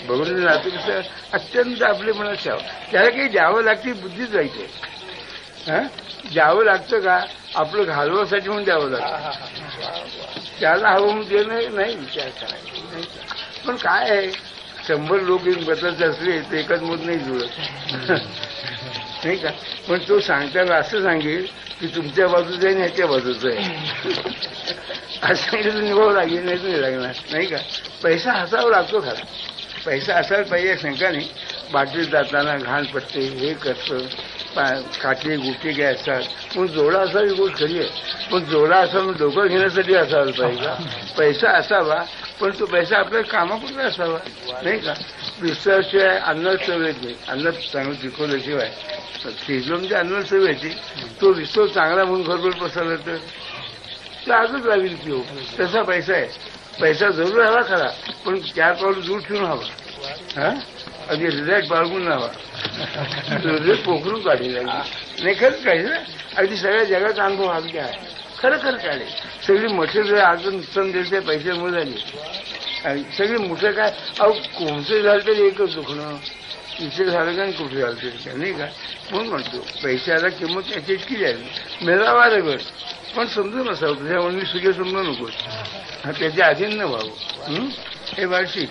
भगवंताचं नातं कसं अत्यंत आपले मनात ठेवा. त्याला काही द्यावं लागते, बुद्धीच जायचे. द्यावं लागतं का? आपलं घालवासाठी म्हणून द्यावं लागतं. त्याला हवं म्हणून देणं नाही विचार करायचा. पण काय आहे, 100 लोक एक बदलत असले तर एकाच मत नाही जुळत, नाही का? पण तो सांगताना असं सांगेल की तुमच्या बाजूचं आहे आणि ह्याच्या बाजूचं आहे असं सांगितलं निभावं लागेल, नाही लागणार, नाही का? पैसा असावा लागतो खरा, पैसा असायला पाहिजे, शंका नाही. बाटलीत जाताना घाण पट्टे हे करतं, काठी गुटी काय असतात, पण जोडा असावी गोष्ट खरी आहे. पण जोडा असावा डोकं घेण्यासाठी असायला पाहिजे का? पैसा असावा, पण तो पैसा आपल्या कामापुरता असावा, नाही का? विश्वाशिवाय अन्न चव येते. अन्न चांगलं पिकवल्याशिवाय शिजलो म्हणजे अन्न चव येते. तो विश्व चांगला म्हणून घरभर पसरला तर आजच लागेल की हो. तसा पैसा आहे. पैसा जरूर हवा खरा, पण 4 पावलं दूर ठेवून हवा. अगदी हृदयात बाळगून हवा, हृदय पोखरून काढेल. नाही खरंच काढेल ना. अगदी सगळ्या जगाचा अनुभव अगदी आहे, खरं काढेल. सगळी मटेरियल आज नुकसान दिलं त्या पैशामुळे झाली. सगळी मोठं काय अहो कोणतं झालं तरी एकच दुखणं, इथे झालं का कुठे झालं तरी, नाही का? म्हणून म्हणतो पैशाला किंमत त्याची इतकी झाली, मिळावा रगड, पण समजून असावं. तुझ्या म्हणून सुखे समजू नकोस, त्याच्या अधीन न व्हावं. हे वार्षिक